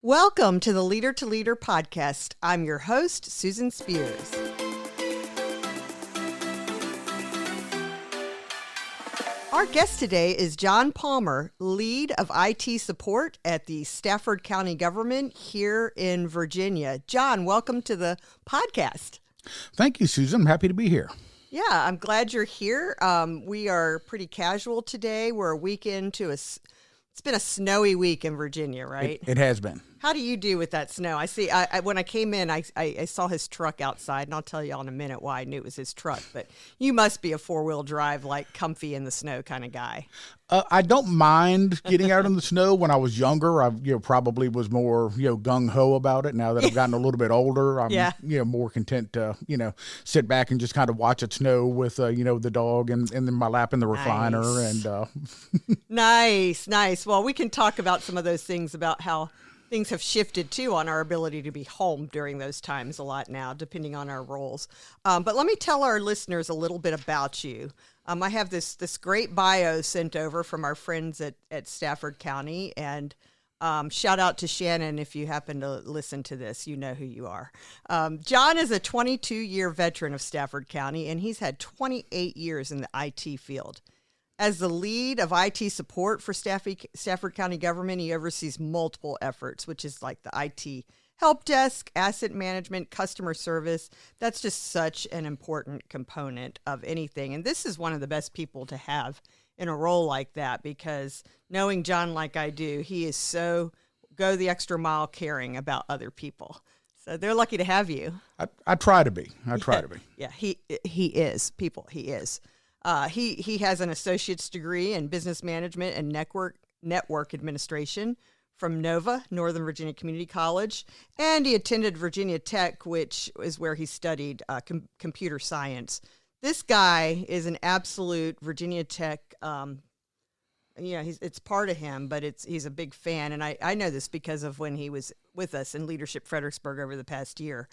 Welcome to the Leader to Leader podcast. I'm your host, Susan Spears. Our guest today is John Palmer, lead of IT support at the Stafford County government here in Virginia. John, welcome to the podcast. Thank you, Susan. I'm happy to be here. Yeah, I'm glad you're here. We are pretty casual today. We're a week into it's been a snowy week in Virginia, right? It has been. How do you do with that snow? I see, when I came in, I saw his truck outside, and I'll tell you all in a minute why I knew it was his truck. But you must be a four-wheel drive, like comfy in the snow kind of guy. I don't mind getting out in the snow. When I was younger, I probably was more gung-ho about it. Now that I've gotten a little bit older, I'm more content to sit back and just kind of watch it snow with the dog and in my lap in the recliner. Nice. Nice. Well, we can talk about some of those things about how things have shifted, too, on our ability to be home during those times a lot now, depending on our roles. But let me tell our listeners a little bit about you. I have this great bio sent over from our friends at Stafford County. And shout out to Shannon if you happen to listen to this. You know who you are. John is a 22-year veteran of Stafford County, and he's had 28 years in the IT field. As the lead of IT support for Stafford County government, he oversees multiple efforts, which is like the IT help desk, asset management, customer service. That's just such an important component of anything. And this is one of the best people to have in a role like that, because knowing John like I do, he is so go the extra mile caring about other people. So they're lucky to have you. I try to be. I try to be. Yeah, he is. People, he is. He has an associate's degree in business management and network administration from NOVA, Northern Virginia Community College, and he attended Virginia Tech, which is where he studied computer science. This guy is an absolute Virginia Tech. It's part of him, but he's a big fan, and I know this because of when he was with us in Leadership Fredericksburg over the past year.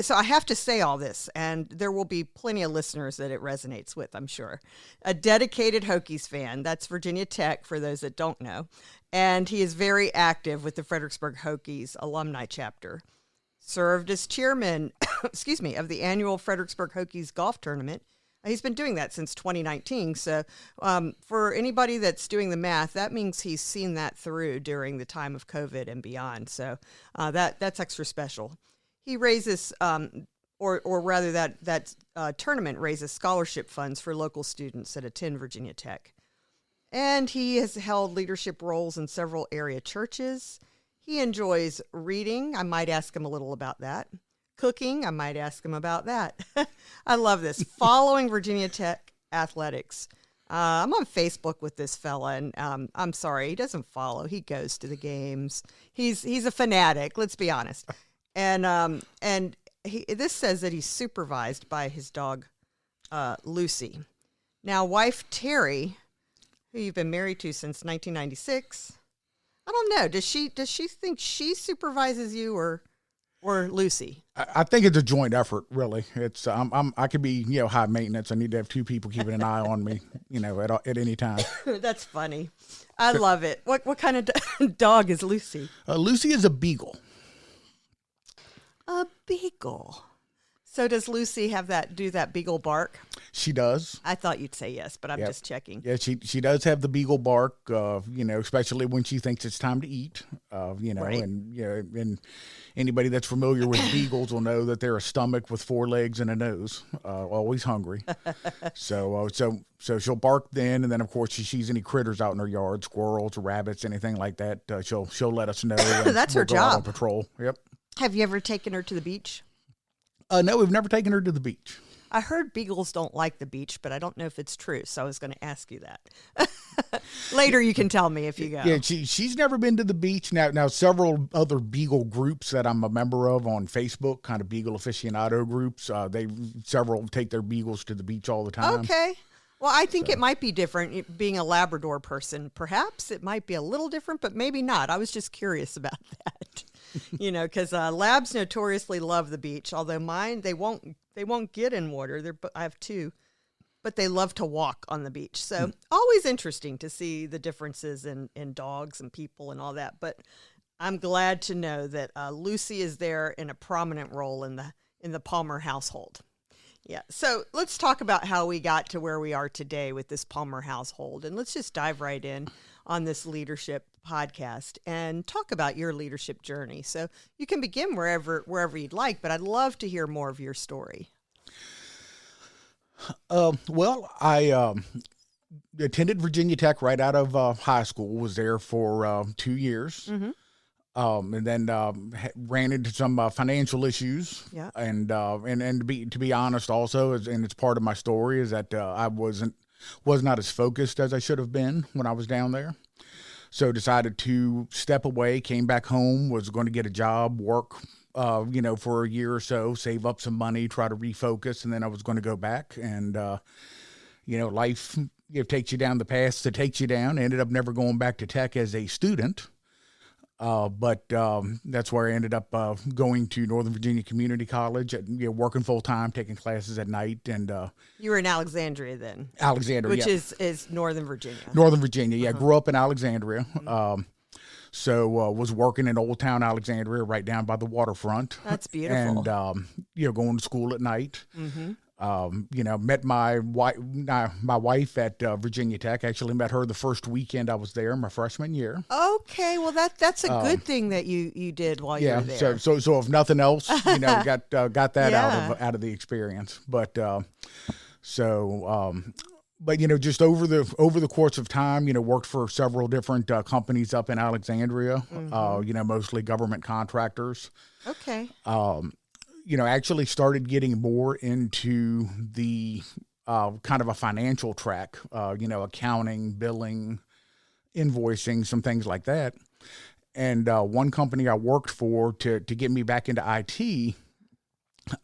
So I have to say all this, and there will be plenty of listeners that it resonates with, I'm sure. A dedicated Hokies fan. That's Virginia Tech, for those that don't know. And he is very active with the Fredericksburg Hokies alumni chapter. Served as chairman, of the annual Fredericksburg Hokies golf tournament. He's been doing that since 2019. So for anybody that's doing the math, that means he's seen that through during the time of COVID and beyond. So that's extra special. He raises, or rather that tournament raises scholarship funds for local students that attend Virginia Tech. And he has held leadership roles in several area churches. He enjoys reading. I might ask him a little about that. Cooking. I might ask him about that. I love this. Following Virginia Tech athletics. I'm on Facebook with this fella, and I'm sorry, he doesn't follow. He goes to the games. He's a fanatic. Let's be honest. And this says that he's supervised by his dog, Lucy. Now, wife Terry, who you've been married to since 1996. I don't know. Does she think she supervises you or Lucy? I think it's a joint effort, really. It's I could be high maintenance. I need to have two people keeping an eye on me, at any time. That's funny. I love it. What kind of dog is Lucy? Lucy is a beagle. A beagle. So does Lucy do that beagle bark? She does. I thought you'd say yes, but I'm just checking. Yeah, she does have the beagle bark, especially when she thinks it's time to eat, Right. and anybody that's familiar with beagles will know that they're a stomach with four legs and a nose, always hungry. So she'll bark then, and then of course she sees any critters out in her yard, squirrels, rabbits, anything like that. She'll let us know. That's her go job. out on patrol. Yep. Have you ever taken her to the beach? No, we've never taken her to the beach. I heard beagles don't like the beach, but I don't know if it's true, so I was going to ask you that. Later you can tell me if you go. Yeah, she's never been to the beach. Now several other beagle groups that I'm a member of on Facebook, kind of beagle aficionado groups, several take their beagles to the beach all the time. Okay. Well, I think it might be different. Being a Labrador person, perhaps it might be a little different, but maybe not. I was just curious about that. Because labs notoriously love the beach. Although mine, they won't get in water. I have two, but they love to walk on the beach. So always interesting to see the differences in dogs and people and all that. But I'm glad to know that Lucy is there in a prominent role in the Palmer household. Yeah. So let's talk about how we got to where we are today with this Palmer household. And let's just dive right in on this leadership podcast and talk about your leadership journey. So you can begin wherever you'd like, but I'd love to hear more of your story. Well, I attended Virginia Tech right out of high school, was there for 2 years. Mm-hmm. And then ran into some financial issues. Yeah. And to be honest, also, and it's part of my story, is that I was not as focused as I should have been when I was down there. So decided to step away. Came back home. Was going to get a job, work, for a year or so, save up some money, try to refocus, and then I was going to go back. And life takes you down the paths that takes you down. I ended up never going back to Tech as a student. But that's where I ended up going to Northern Virginia Community College, working full time, taking classes at night. And you were in Alexandria then. Alexandria, which is Northern Virginia. Northern Virginia, yeah. Grew up in Alexandria. Mm-hmm. So was working in Old Town Alexandria, right down by the waterfront. That's beautiful. And going to school at night. Mm-hmm. Met my wife at Virginia Tech. Actually met her the first weekend I was there, my freshman year. Okay, well that's a good thing that you did while you were there. Yeah, so if nothing else, got that out of the experience. But just over the course of time, worked for several different companies up in Alexandria. Mm-hmm. Mostly government contractors. Okay. Actually started getting more into the kind of a financial track, accounting, billing, invoicing, some things like that. And one company I worked for to get me back into IT,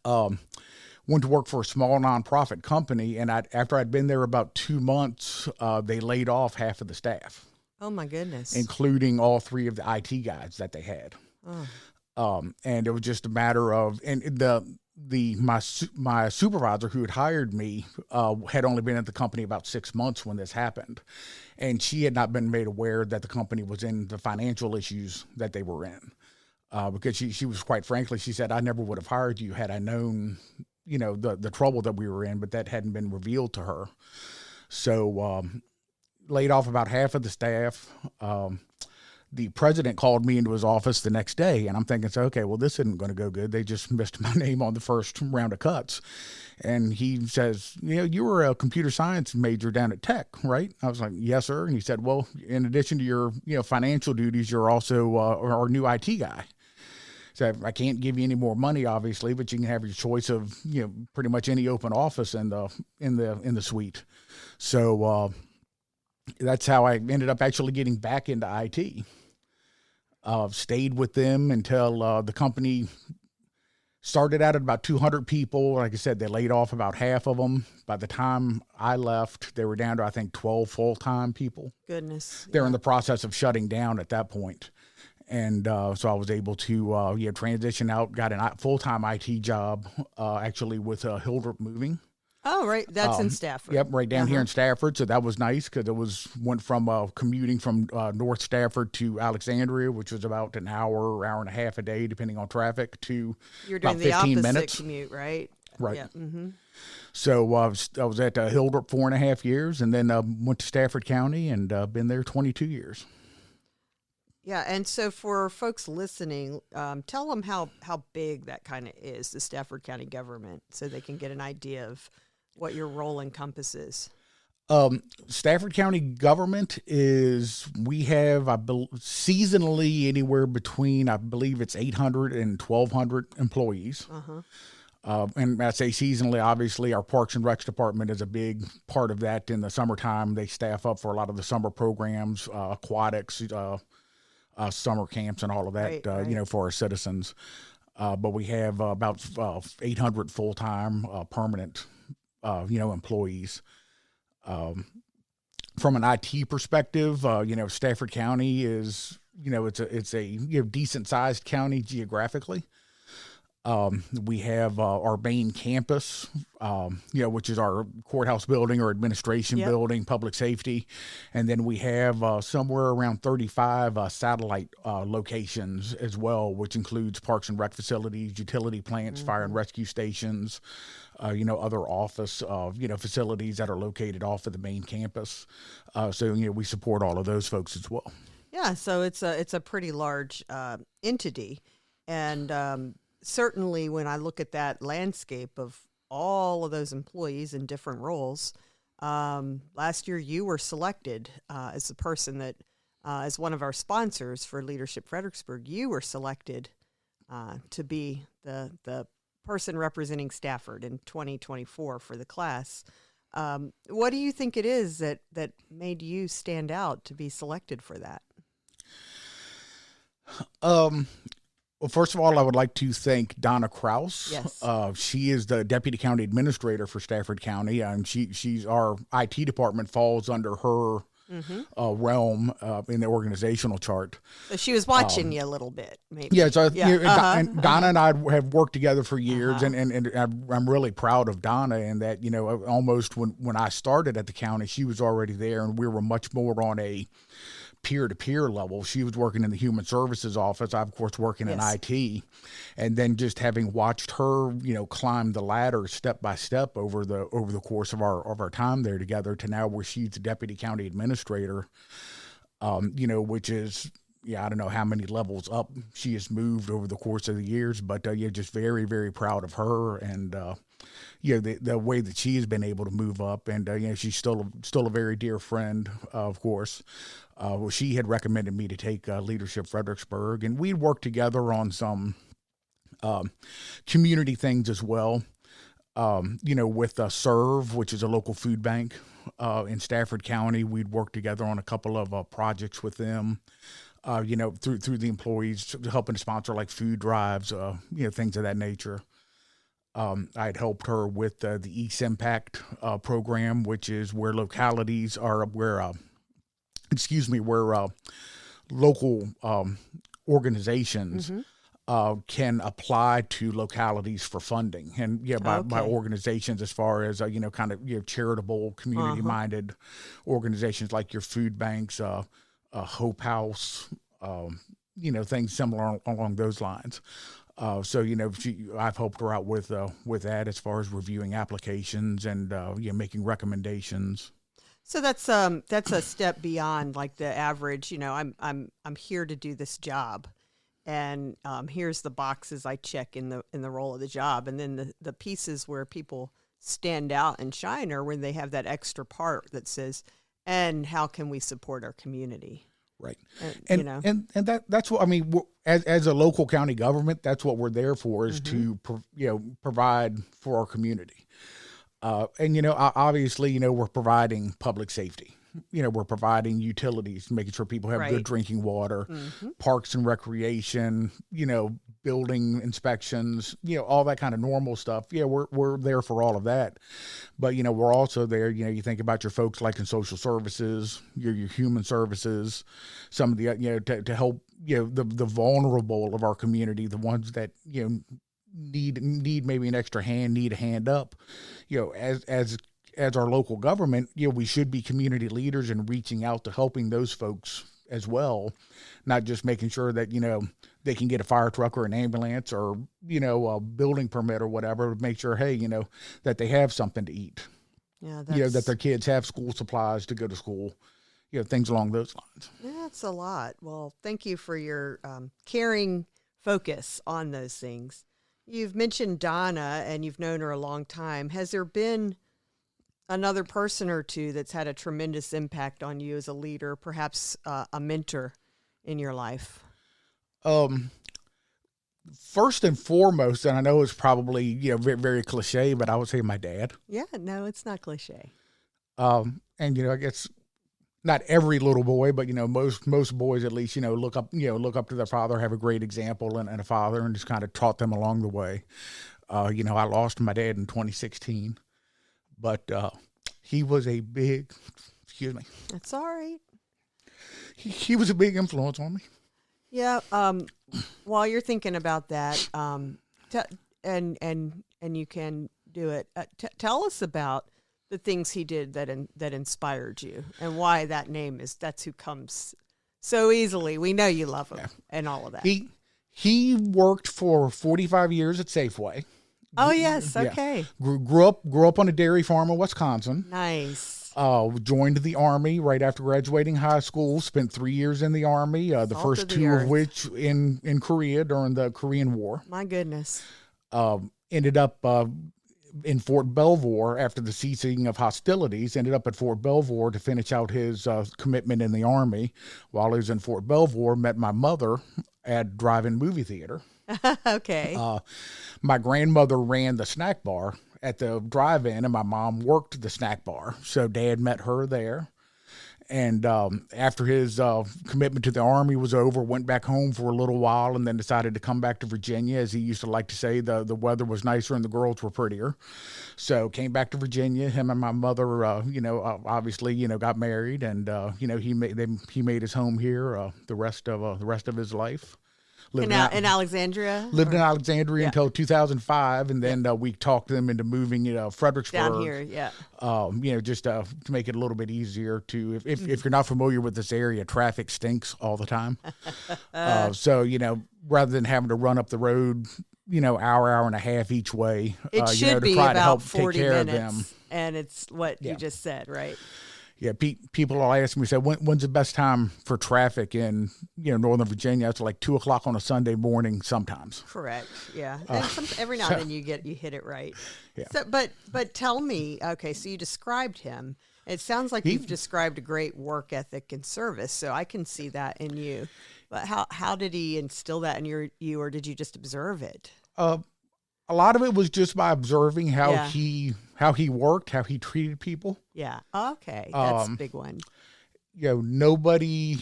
went to work for a small nonprofit company. And after I'd been there about 2 months, they laid off half of the staff. Oh, my goodness. Including all 3 of the IT guys that they had. Oh. And it was just a matter of, and my supervisor who had hired me had only been at the company about 6 months when this happened, and she had not been made aware that the company was in the financial issues that they were in, because she was, quite frankly, she said, I never would have hired you had I known, the trouble that we were in, but that hadn't been revealed to her. So laid off about half of the staff. The president called me into his office the next day, and I'm thinking, okay, well, this isn't going to go good. They just missed my name on the first round of cuts. And he says, you were a computer science major down at Tech, right? I was like, yes, sir. And he said, well, in addition to your financial duties, you're also our new IT guy. So I can't give you any more money, obviously, but you can have your choice of pretty much any open office in the suite. So that's how I ended up actually getting back into IT. Stayed with them until the company started out at about 200 people. Like I said, they laid off about half of them. By the time I left, they were down to, I think, 12 full-time people. Goodness. They're in the process of shutting down at that point. And so I was able to transition out, got a full-time IT job, actually with Hildreth Moving. Oh, right. That's in Stafford. Yep, right down here in Stafford. So that was nice because went from commuting from North Stafford to Alexandria, which was about an hour and a half a day, depending on traffic, to You're doing about the 15 opposite minutes. Commute, right? Right. Yeah. Mm-hmm. So I was at Hildreth 4.5 years, and then went to Stafford County and been there 22 years. Yeah, and so for folks listening, tell them how big that kind of is, the Stafford County government, so they can get an idea of what your role encompasses. Stafford County government we have, seasonally anywhere between, I believe it's 800 and 1,200 employees. And I say seasonally, obviously, our Parks and Recs department is a big part of that. In the summertime, they staff up for a lot of the summer programs, aquatics, summer camps, and all of that, right. For our citizens. But we have about 800 full-time permanent employees. From an IT perspective, Stafford County is, it's a decent sized county geographically. We have our main campus, which is our courthouse building or administration building, public safety. And then we have somewhere around 35 satellite locations as well, which includes parks and rec facilities, utility plants, fire and rescue stations, other office, facilities that are located off of the main campus. So we support all of those folks as well. Yeah, so it's a pretty large entity. And certainly when I look at that landscape of all of those employees in different roles, last year you were selected as the person that, as one of our sponsors for Leadership Fredericksburg, you were selected to be the person representing Stafford in 2024 for the class. What do you think it is that made you stand out to be selected for that? Well, first of all, I would like to thank Donna Kraus. Yes. She is the Deputy County Administrator for Stafford County, and she's our IT department falls under her realm in the organizational chart. So she was watching you a little bit, maybe. Yeah, so and Donna and I have worked together for years, and I'm really proud of Donna in that, almost when I started at the county, she was already there, and we were much more on a peer-to-peer level. She was working in the human services office. I, of course, working in IT, and then just having watched her, climb the ladder step by step over the course of our time there together to now where she's the deputy county administrator, which is, I don't know how many levels up she has moved over the course of the years, but just very, very proud of her and the way that she has been able to move up, and she's still a very dear friend, of course. Well, she had recommended me to take Leadership Fredericksburg, and we'd worked together on some community things as well. With Serve, which is a local food bank in Stafford County, we'd worked together on a couple of projects with them. Through the employees, helping to sponsor like food drives, things of that nature. I'd helped her with the East Impact program, which is where localities are where local organizations can apply to localities for funding, and by organizations as far as charitable, community-minded organizations like your food banks, Hope House, things similar along those lines. I've helped her out with that as far as reviewing applications and making recommendations. So that's a step beyond like the average. I'm here to do this job, and here's the boxes I check in the role of the job, and then the pieces where people stand out and shine are when they have that extra part that says, and how can we support our community? Right. And that's what, I mean, as a local county government, that's what we're there for, is to, provide for our community. Obviously, we're providing public safety. We're providing utilities, making sure people have good drinking water, parks and recreation, building inspections, all that kind of normal stuff. Yeah, we're there for all of that. But, we're also there, you think about your folks like in social services, your human services, some of the, to help, the vulnerable of our community, the ones that, need maybe an extra hand, need a hand up, as our local government, we should be community leaders and reaching out to helping those folks as well, not just making sure that, they can get a fire truck or an ambulance or, a building permit or whatever, make sure, hey, that they have something to eat. Yeah, that their kids have school supplies to go to school, things along those lines. Yeah, that's a lot. Well, thank you for your caring focus on those things. You've mentioned Donna, and you've known her a long time. Has there been another person or two that's had a tremendous impact on you as a leader, perhaps a mentor in your life? First and foremost, and I know it's probably, very, very cliche, but I would say my dad. Yeah, no, it's not cliche. And, I guess not every little boy, but, most boys at least, look up to their father, have a great example and a father, and just kind of taught them along the way. I lost my dad in 2016, but he was a big, excuse me. That's all right. He was a big influence on me. Yeah. While you're thinking about that, and you can do it. Tell us about the things he did that inspired you, and why that name that's who comes so easily. We know you love him and all of that. He worked for 45 years at Safeway. Oh yes, okay. Yeah. Grew up on a dairy farm in Wisconsin. Nice. Joined the Army right after graduating high school. Spent 3 years in the Army. The first two of which in Korea during the Korean War. My goodness. Ended up in Fort Belvoir after the ceasing of hostilities. Ended up at Fort Belvoir to finish out his commitment in the Army. While he was in Fort Belvoir, met my mother at drive-in movie theater. Okay. My grandmother ran the snack bar at the drive-in, and my mom worked the snack bar. So Dad met her there. And after his commitment to the Army was over, went back home for a little while, and then decided to come back to Virginia. As he used to like to say, the weather was nicer and the girls were prettier. So came back to Virginia. Him and my mother, obviously, got married, and he made his home here the rest of his life. In Alexandria? Lived in Alexandria until 2005, and then we talked them into moving Fredericksburg. Down here, just to make it a little bit easier to, if you're not familiar with this area, traffic stinks all the time. So, rather than having to run up the road, hour and a half each way, it should to be try about to help 40 take care minutes, of them. And it's what you just said, right? Yeah, people will ask me, say, when's the best time for traffic in Northern Virginia? It's like 2:00 on a Sunday morning sometimes. Correct. Yeah, and every now and then you hit it right. Yeah. So, but tell me, okay, so you described him. It sounds like you've described a great work ethic and service. So I can see that in you. But how did he instill that in you, or did you just observe it? A lot of it was just by observing how he worked, how he treated people. Yeah. Okay. That's a big one. Nobody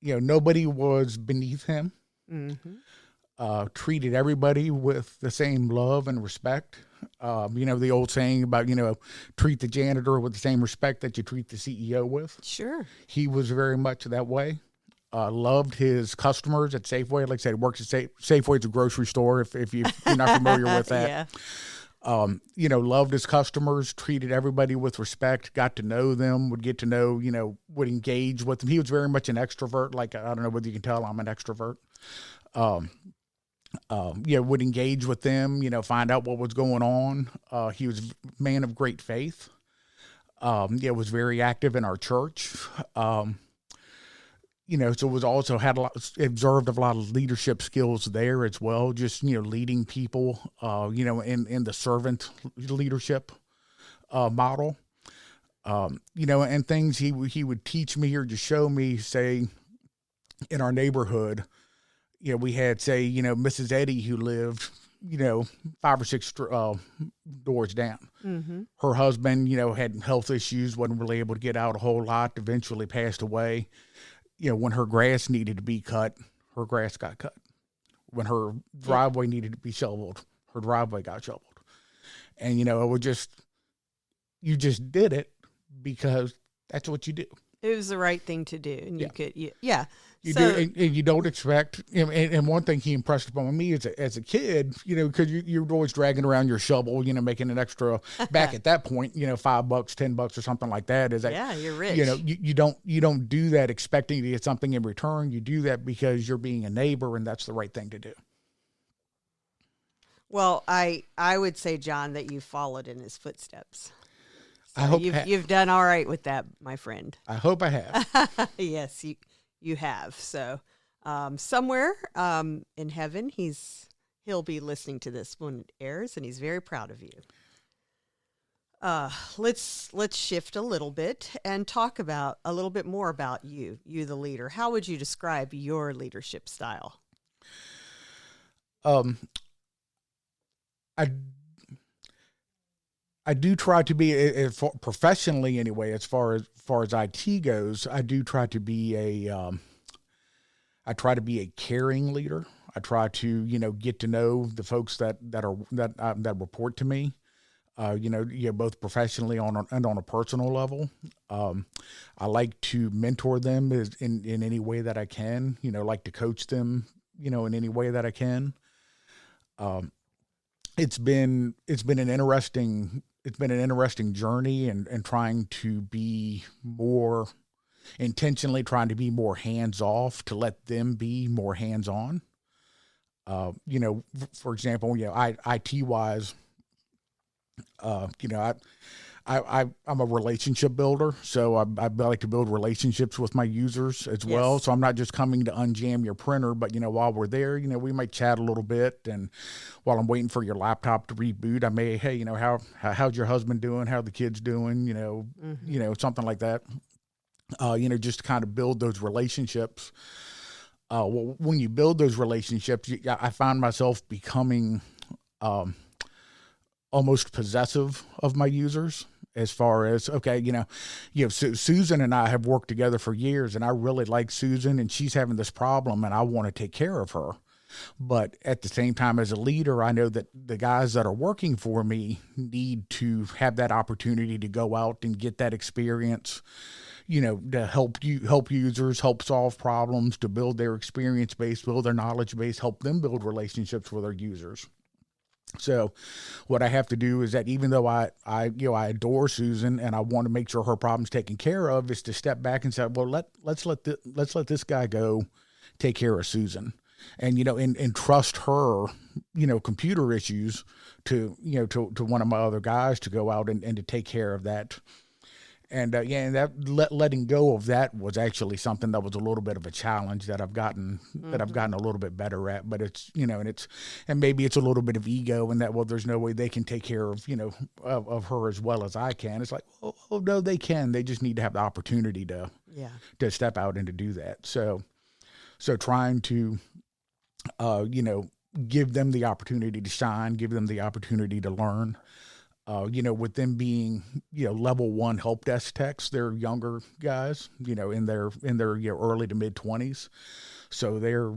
was beneath him. Mm-hmm. Treated everybody with the same love and respect. The old saying about, treat the janitor with the same respect that you treat the CEO with. Sure. He was very much that way. Loved his customers at Safeway. Like I said, works at Safeway. It's a grocery store, if you're not familiar with that. Yeah. Loved his customers, treated everybody with respect, got to know them, would get to know, would engage with them. He was very much an extrovert. Like, I don't know whether you can tell I'm an extrovert. Would engage with them, find out what was going on. He was a man of great faith. Was very active in our church. So was also observed a lot of leadership skills there as well. Just, leading people, in the servant leadership model, and things he would teach me or just show me, say, in our neighborhood. We had, say, Mrs. Eddie, who lived, 5 or 6 doors down. Mm-hmm. Her husband, had health issues, wasn't really able to get out a whole lot, eventually passed away. When her grass needed to be cut, her grass got cut. When her driveway needed to be shoveled, her driveway got shoveled. And, it was you just did it because that's what you do. It was the right thing to do. And you could. You do, and you don't expect, and one thing he impressed upon me as a kid, because you're always dragging around your shovel, making an extra, back at that point, $5, $10 or something like that. Is that, you're rich. You don't do that expecting to get something in return. You do that because you're being a neighbor, and that's the right thing to do. Well, I would say, John, that you followed in his footsteps. So I hope you've done all right with that, my friend. I hope I have. Yes, you have. So somewhere in heaven, he'll be listening to this when it airs, and he's very proud of you. Let's shift a little bit and talk about a little bit more about you, the leader. How would you describe your leadership style? I do try to be, professionally anyway, as far as IT goes, I do try to be a caring leader. I try to, get to know the folks that report to me, both professionally and on a personal level. I like to mentor them in any way that I can, like to coach them, in any way that I can. It's been an interesting journey, and trying to be more intentionally trying to be more hands off to let them be more hands on. For example, IT wise, you know, I'm a relationship builder, so I like to build relationships with my users as well. Yes. So I'm not just coming to unjam your printer, but while we're there, we might chat a little bit, and while I'm waiting for your laptop to reboot, I may, hey, how's your husband doing? How are the kids doing? Something like that. Just to kind of build those relationships. Well, when you build those relationships, I found myself becoming almost possessive of my users, as far as, okay, Susan and I have worked together for years, and I really like Susan, and she's having this problem, and I want to take care of her. But at the same time, as a leader, I know that the guys that are working for me need to have that opportunity to go out and get that experience, to help users, help solve problems, to build their experience base, build their knowledge base, help them build relationships with their users. So what I have to do is that, even though I adore Susan and I want to make sure her problem's taken care of, is to step back and say, well, let's let this guy go take care of Susan, and and trust her, computer issues to one of my other guys to go out and to take care of that. And and that letting go of that was actually something that was a little bit of a challenge that I've gotten a little bit better at. But it's and maybe it's a little bit of ego in that, well, there's no way they can take care of of her as well as I can. It's like, oh no, they can. They just need to have the opportunity to step out and to do that. So trying to give them the opportunity to shine, give them the opportunity to learn. With them being, level 1 help desk techs, they're younger guys, in their early to mid 20s. So they're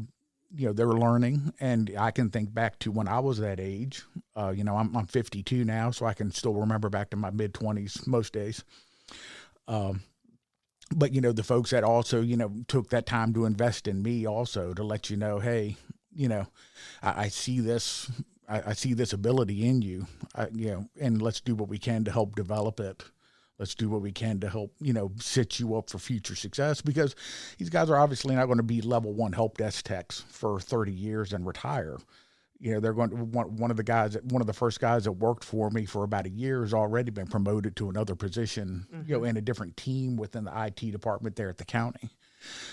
learning. And I can think back to when I was that age. I'm 52 now, so I can still remember back to my mid 20s most days. But the folks that also, took that time to invest in me also, to let hey, I see this. I see this ability in you, and let's do what we can to help develop it. Let's do what we can to help, set you up for future success, because these guys are obviously not going to be level 1 help desk techs for 30 years and retire. They're going to one of the first guys that worked for me for about a year has already been promoted to another position, in a different team within the IT department there at the county.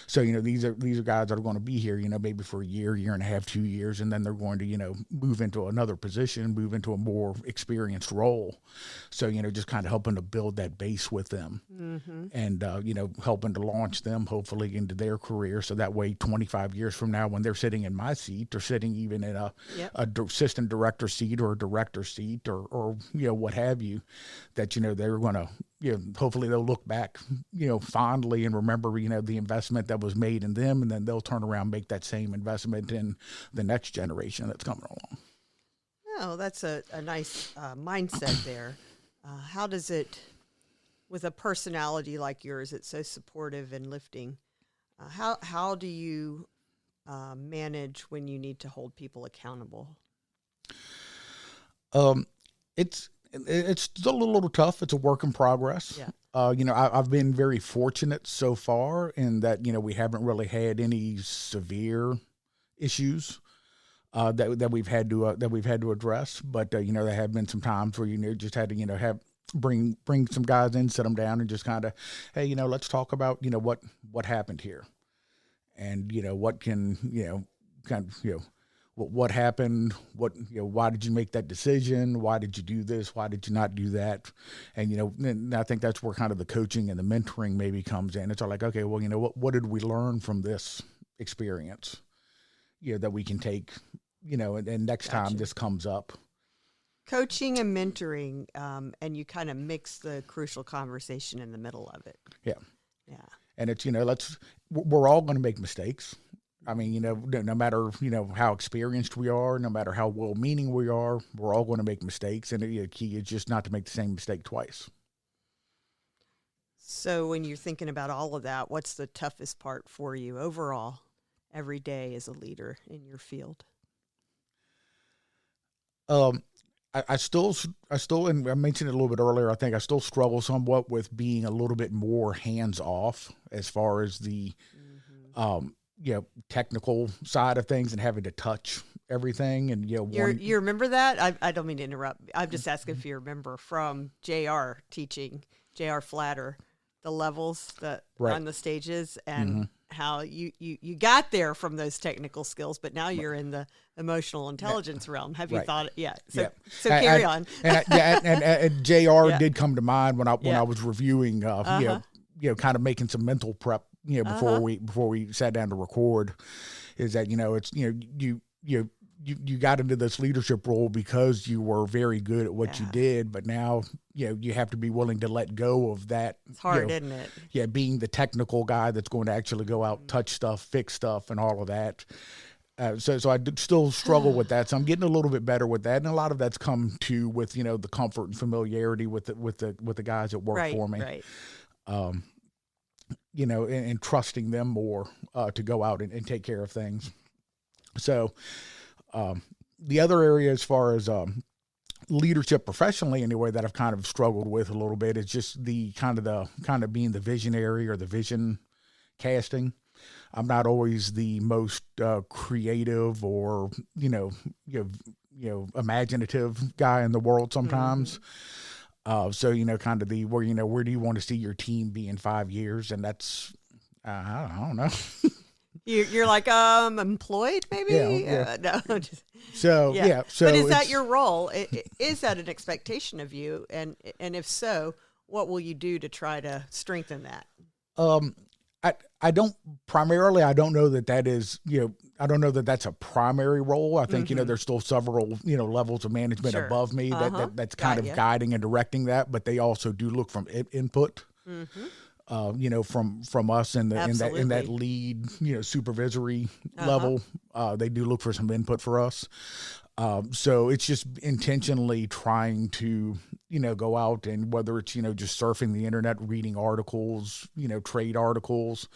So, these are guys that are going to be here, maybe for a year and a half, 2 years, and then they're going to, move into another position, move into a more experienced role. So, just kind of helping to build that base with them, and, helping to launch them hopefully into their career. So that way, 25 years from now, when they're sitting in my seat, or sitting even in a assistant director seat or a director seat, or what have you, that, they're going to, hopefully they'll look back, fondly, and remember, the investment that was made in them, and then they'll turn around and make that same investment in the next generation that's coming along. Oh, that's a nice mindset there. How does it, with a personality like yours, it's so supportive and lifting, how do you manage when you need to hold people accountable? It's still a little tough. It's a work in progress. Yeah. I've been very fortunate so far in that, we haven't really had any severe issues that we've had to address. But there have been some times where just had to bring some guys in, sit them down, and just kind of, hey, let's talk about what happened here, and what can what happened, why did you make that decision? Why did you do this? Why did you not do that? And, and I think that's where kind of the coaching and the mentoring maybe comes in. It's all like, okay, well, what did we learn from this experience, that we can take, and next time this comes up. Coaching and mentoring, and you kind of mix the crucial conversation in the middle of it. Yeah. Yeah. And it's, we're all going to make mistakes. I mean, no matter, how experienced we are, no matter how well-meaning we are, we're all going to make mistakes. And the key is just not to make the same mistake twice. So when you're thinking about all of that, what's the toughest part for you overall every day as a leader in your field? Um, and I mentioned it a little bit earlier. I think I still struggle somewhat with being a little bit more hands off as far as the, technical side of things and having to touch everything. And you remember that? I don't mean to interrupt. I'm just asking if you remember from Jr. teaching Jr. Flatter the levels that right. on the stages and how you got there from those technical skills, but now you're in the emotional intelligence realm. Have you thought it? Yeah. So carry on. And JR did come to mind when I was reviewing, kind of making some mental prep, before we sat down to record, is that, it's, you got into this leadership role because you were very good at what you did, but now, you have to be willing to let go of that. It's hard, isn't it? Yeah. Being the technical guy that's going to actually go out, touch stuff, fix stuff, and all of that. So I still struggle with that. So I'm getting a little bit better with that. And a lot of that's come to with, the comfort and familiarity with the guys that work for me. Right. And trusting them more, to go out and take care of things. So, the other area as far as, leadership professionally anyway, that I've kind of struggled with a little bit is just the kind of being the visionary or the vision casting. I'm not always the most, creative or, imaginative guy in the world sometimes. So, kind of where do you want to see your team be in 5 years? And that's, I don't know. You're like, employed maybe? Yeah. No. So, So but is that your role? Is that an expectation of you? And if so, what will you do to try to strengthen that? I don't know that is, I don't know that that's a primary role. I think, there's still several, levels of management above me that's kind of guiding and directing that, but they also do look from input, from us in that lead, supervisory level. They do look for some input for us. So it's just intentionally trying to, go out and whether it's, just surfing the internet, reading articles, trade articles,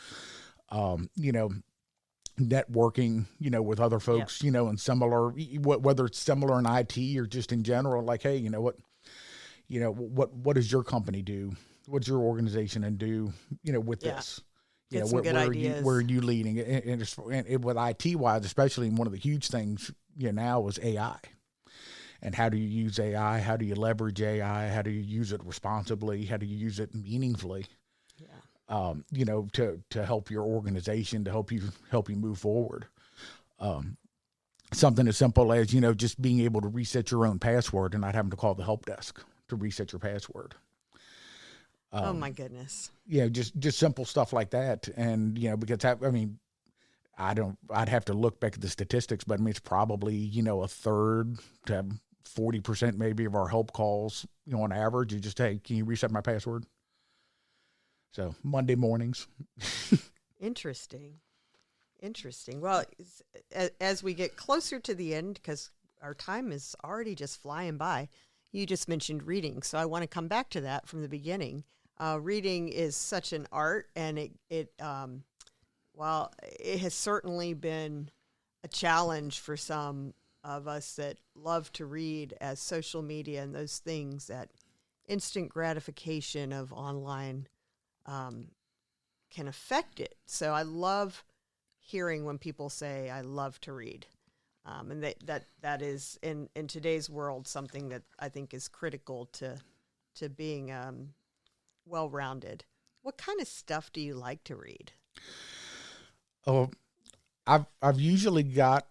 networking, with other folks, and similar, whether it's similar in IT or just in general, like, hey, what does your company do? What's your organization and do, with this? Get some good ideas. Where are you leading? And with IT wise, especially one of the huge things, now is AI. And how do you use AI? How do you leverage AI? How do you use it responsibly? How do you use it meaningfully? To help your organization, to help you move forward. Something as simple as, just being able to reset your own password and not having to call the help desk to reset your password. Oh my goodness. Just simple stuff like that. And, because I'd have to look back at the statistics, but it's probably, a third to 40% maybe of our help calls, on average, you just, hey, can you reset my password? So Monday mornings. Interesting. Well, as we get closer to the end, because our time is already just flying by, you just mentioned reading. So I want to come back to that from the beginning. Reading is such an art, and while it has certainly been a challenge for some of us that love to read, as social media and those things, that instant gratification of online can affect it. So I love hearing when people say, I love to read. And that is in today's world something that I think is critical to being well-rounded. What kind of stuff do you like to read? Oh, I've usually got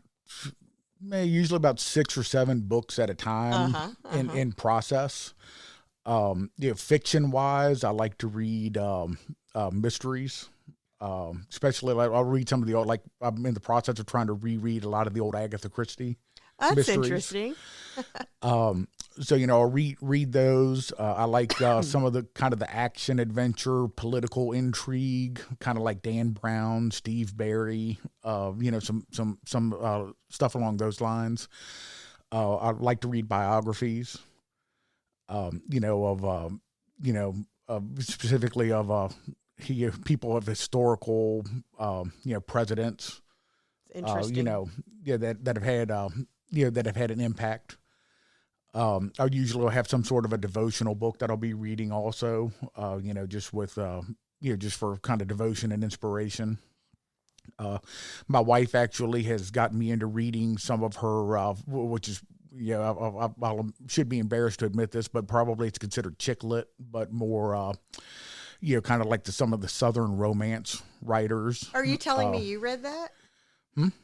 about 6 or 7 books at a time in process. Fiction wise, I like to read mysteries. Especially, I'll read some of the old, like I'm in the process of trying to reread a lot of the old Agatha Christie. That's mysteries. Interesting. So, I'll read those. I like some of the kind of the action adventure, political intrigue, kind of like Dan Brown, Steve Barry, some stuff along those lines. I like to read biographies, specifically of people of historical, presidents, Interesting. that have had, that have had an impact. I usually have some sort of a devotional book that I'll be reading also, just with, just for kind of devotion and inspiration. My wife actually has gotten me into reading some of her, which is, I should be embarrassed to admit this, but probably it's considered chick lit, but more, kind of like some of the Southern romance writers. Are you telling me you read that?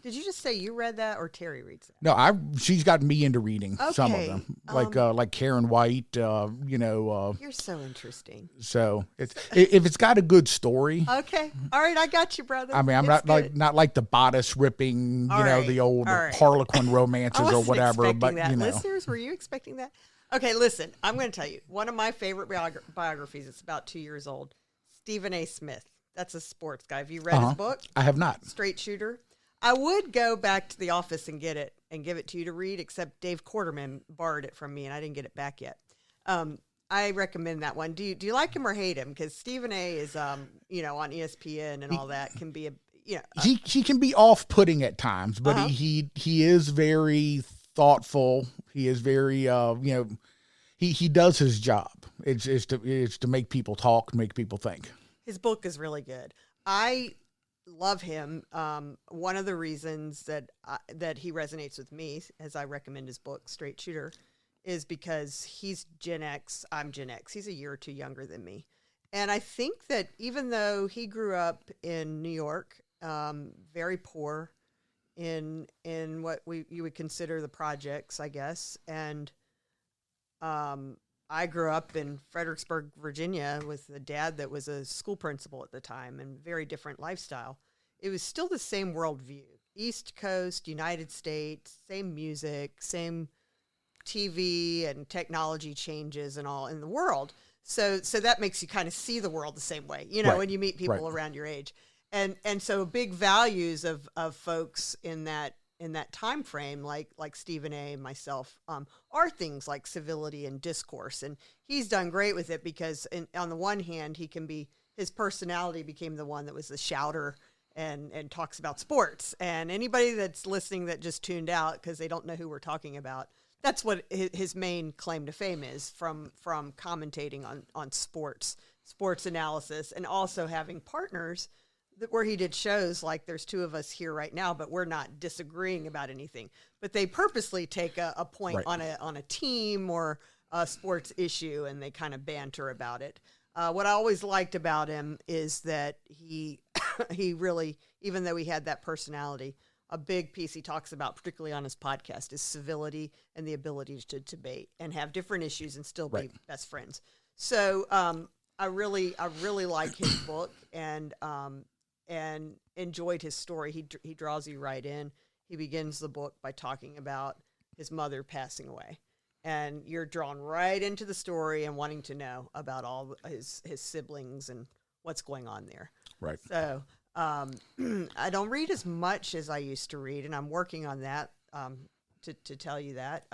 Did you just say you read that, or Terry reads that? No, she's gotten me into reading some of them, like Karen White. You're so interesting. So if it's got a good story. Okay, all right, I got you, brother. I mean, I'm not like the bodice ripping, the old Harlequin romances or whatever. But that. Listeners, were you expecting that? Okay, listen, I'm going to tell you one of my favorite biographies. It's about 2 years old. Stephen A. Smith. That's a sports guy. Have you read his book? I have not. Straight Shooter. I would go back to the office and get it and give it to you to read, except Dave Quarterman borrowed it from me and I didn't get it back yet. I recommend that one. Do you like him or hate him? Because Stephen A. is, on ESPN and all that can be he can be off-putting at times, but he is very thoughtful. He is very he does his job. It's to make people talk, make people think. His book is really good. I love him. One of the reasons that he resonates with me, as I recommend his book, Straight Shooter, is because he's Gen X. I'm Gen X. He's a year or two younger than me. And I think that even though he grew up in New York, very poor in what you would consider the projects, I guess, and I grew up in Fredericksburg, Virginia, with a dad that was a school principal at the time and very different lifestyle. It was still the same worldview. East Coast, United States, same music, same TV and technology changes and all in the world. So that makes you kind of see the world the same way, when you meet people around your age. And so big values of folks in that time frame, like Stephen A. and myself, are things like civility and discourse. And he's done great with it because on the one hand, his personality became the one that was the shouter and talks about sports. And anybody that's listening that just tuned out because they don't know who we're talking about, that's what his main claim to fame is, from commentating on sports analysis, and also having partners where he did shows like there's two of us here right now, but we're not disagreeing about anything. But they purposely take a point on a team or a sports issue, and they kind of banter about it. What I always liked about him is that he really, even though he had that personality, a big piece he talks about, particularly on his podcast, is civility and the ability to debate and have different issues and still be best friends. So I really like his book and enjoyed his story. He draws you right in. He begins the book by talking about his mother passing away, and you're drawn right into the story and wanting to know about all his siblings and what's going on there. Right. So I don't read as much as I used to read, and I'm working on that, to tell you that.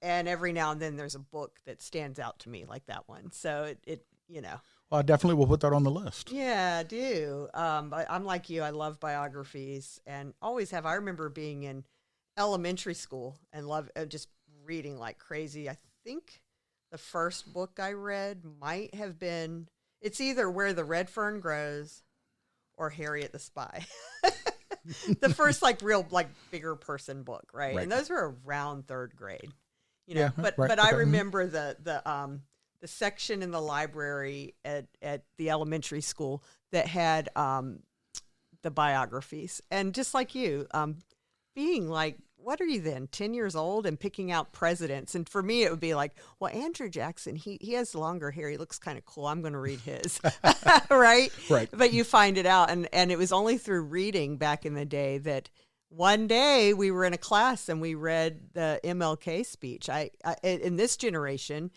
And every now and then there's a book that stands out to me like that one. So it Well, I definitely will put that on the list. Yeah, I do. But I'm like you. I love biographies and always have. I remember being in elementary school and just reading like crazy. I think the first book I read might have been, it's either Where the Red Fern Grows or Harriet the Spy. The first real bigger person book, right? And those were around third grade, But I remember the section in the library at the elementary school that had the biographies, and just like you, being like, what are you then, 10 years old, and picking out presidents? And for me, it would be like, well, Andrew Jackson, he has longer hair. He looks kind of cool. I'm going to read his, right? Right. But you find it out. And it was only through reading back in the day that one day we were in a class and we read the MLK speech. I in this generation,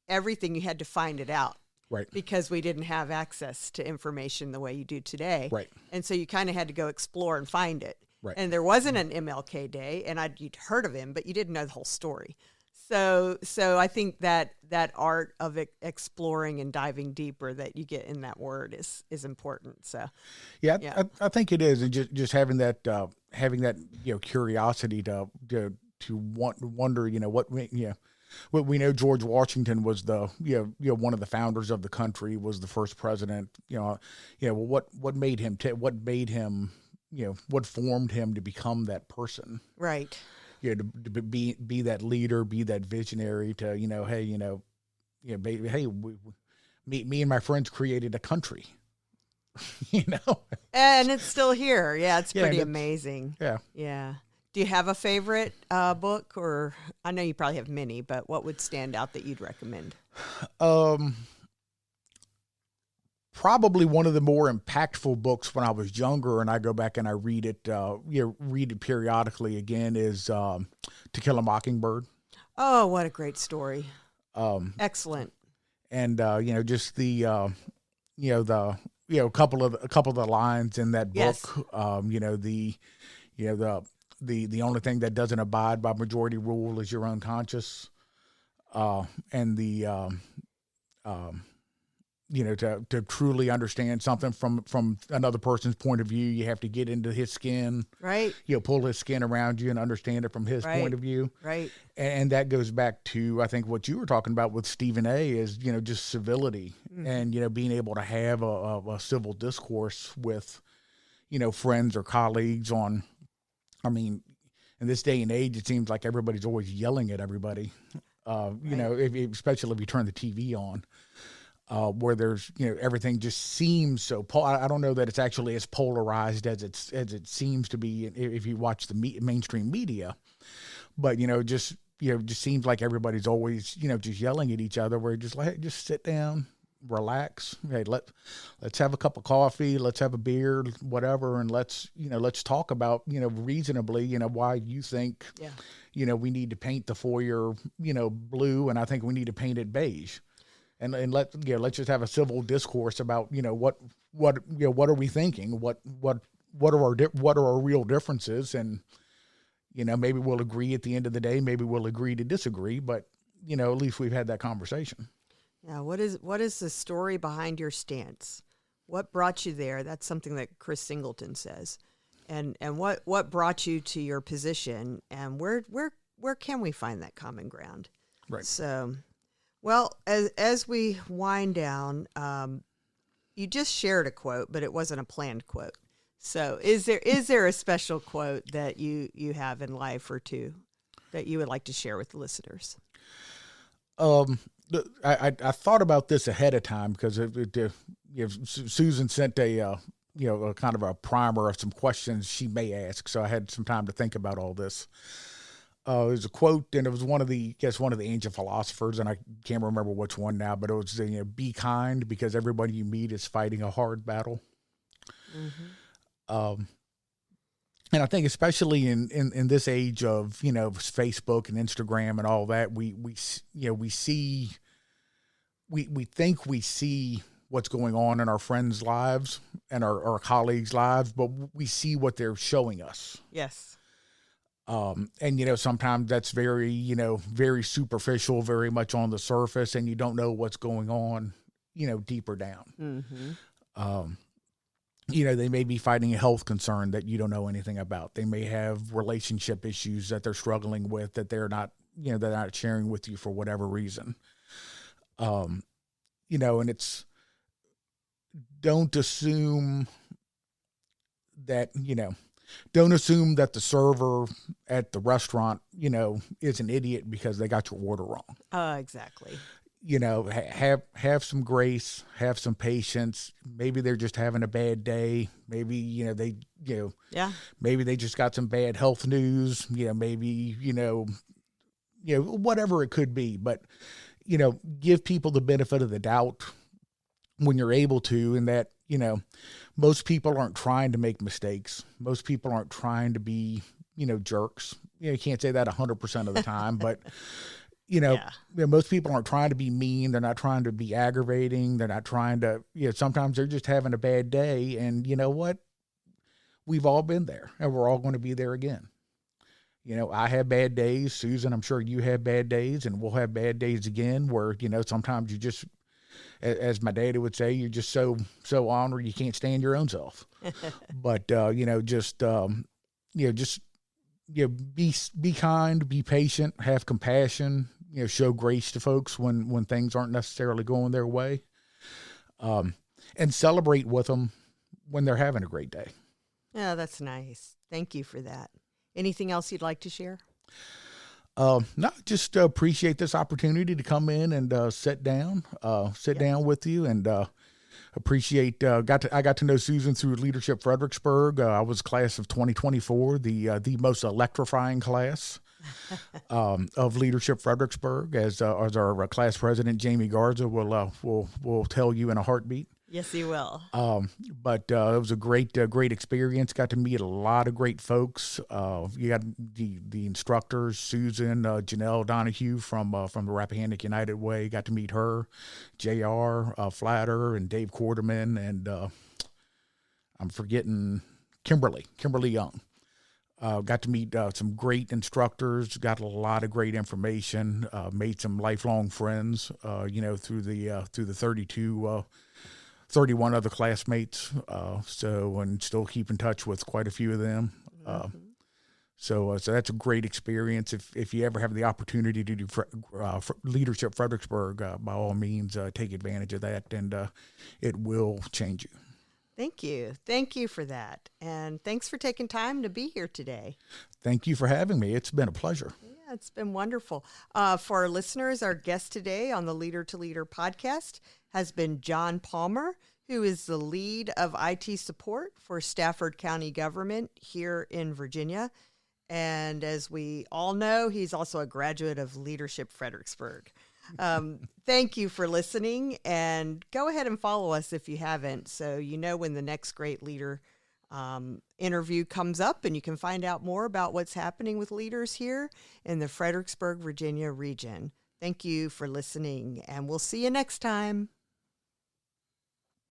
everything you had to find it out. Right. Because we didn't have access to information the way you do today. Right. And so you kind of had to go explore and find it. Right. And there wasn't an MLK Day, and you'd heard of him, but you didn't know the whole story. So I think that art of exploring and diving deeper that you get in that word is important. So, yeah. I think it is, and just having that curiosity to wonder, what we know George Washington was the, one of the founders of the country, was the first president, what made him, what formed him to become that person. Right. To be that leader, be that visionary to, hey, me and my friends created a country, And it's still here. Yeah. It's pretty amazing. Yeah. Yeah. Do you have a favorite book, or I know you probably have many, but what would stand out that you'd recommend? Probably one of the more impactful books when I was younger, and I go back and I read it, periodically again, is To Kill a Mockingbird. Oh, what a great story! Excellent. And just the a couple of the lines in that book. Yes. The only thing that doesn't abide by majority rule is your own conscience, and to truly understand something from another person's point of view, you have to get into his skin, right? Pull his skin around you and understand it from his point of view, right? And that goes back to, I think, what you were talking about with Stephen A. is just civility, and being able to have a civil discourse with friends or colleagues on. I mean, in this day and age, it seems like everybody's always yelling at everybody. Especially if you turn the TV on. Where there's everything just seems so. I don't know that it's actually as polarized as it seems to be if you watch the mainstream media, but just seems like everybody's always just yelling at each other. Where just like, hey, just sit down, relax. Hey, let's have a cup of coffee, let's have a beer, whatever, and let's talk about reasonably why you think we need to paint the foyer blue, and I think we need to paint it beige. And let's just have a civil discourse about what are we thinking, what are our real differences, and maybe we'll agree at the end of the day, maybe we'll agree to disagree, but at least we've had that conversation. Yeah, what is the story behind your stance? What brought you there? That's something that Chris Singleton says, and what brought you to your position, and where can we find that common ground? Right. So. Well, as we wind down, you just shared a quote, but it wasn't a planned quote. So is there a special quote that you have in life or two that you would like to share with the listeners? I thought about this ahead of time because Susan sent a kind of a primer of some questions she may ask, so I had some time to think about all this. There's a quote, and it was one of the ancient philosophers, and I can't remember which one now, but it was, be kind because everybody you meet is fighting a hard battle. Mm-hmm. And I think especially in this age of, Facebook and Instagram and all that, we think we see what's going on in our friends' lives and our colleagues' lives, but we see what they're showing us. Yes. And, sometimes that's very, very superficial, very much on the surface, and you don't know what's going on, deeper down. Mm-hmm. They may be fighting a health concern that you don't know anything about. They may have relationship issues that they're struggling with that they're not sharing with you for whatever reason. And it's, don't assume that, don't assume that the server at the restaurant, is an idiot because they got your order wrong. Exactly. Have some grace, have some patience. Maybe they're just having a bad day. Maybe, maybe they just got some bad health news. Maybe, whatever it could be. But, give people the benefit of the doubt when you're able to, and that, most people aren't trying to make mistakes. Most people aren't trying to be, jerks. You can't say that 100% of the time, but, most people aren't trying to be mean. They're not trying to be aggravating. They're not trying to, sometimes they're just having a bad day. And you know what? We've all been there, and we're all going to be there again. I have bad days. Susan, I'm sure you have bad days, and we'll have bad days again where, sometimes you just, as my daddy would say, you're just so honored you can't stand your own self. But just be kind, be patient, have compassion, show grace to folks when things aren't necessarily going their way, and celebrate with them when they're having a great day. Yeah, that's nice. Thank you for that. Anything else you'd like to share? No, just appreciate this opportunity to come in and sit down with you, and appreciate. I got to know Susan through Leadership Fredericksburg. I was class of 2024, the most electrifying class of Leadership Fredericksburg, as our class president Jamie Garza will tell you in a heartbeat. Yes, he will. But it was a great experience. Got to meet a lot of great folks. You got the instructors, Susan, Janelle Donahue from the Rappahannock United Way. Got to meet her, J.R. Flatter, and Dave Quarterman, and I'm forgetting Kimberly Young. Got to meet some great instructors. Got a lot of great information. Made some lifelong friends. Through the 31 other classmates, and still keep in touch with quite a few of them. So that's a great experience. If you ever have the opportunity to do Leadership Fredericksburg, by all means, take advantage of that, and it will change you. Thank you. Thank you for that. And thanks for taking time to be here today. Thank you for having me. It's been a pleasure. Yeah, it's been wonderful. For our listeners, our guest today on the Leader to Leader podcast has been John Palmer, who is the lead of IT support for Stafford County government here in Virginia. And as we all know, he's also a graduate of Leadership Fredericksburg. Thank you for listening, and go ahead and follow us if you haven't, so you know when the next great leader interview comes up, and you can find out more about what's happening with leaders here in the Fredericksburg, Virginia region. Thank you for listening, and we'll see you next time.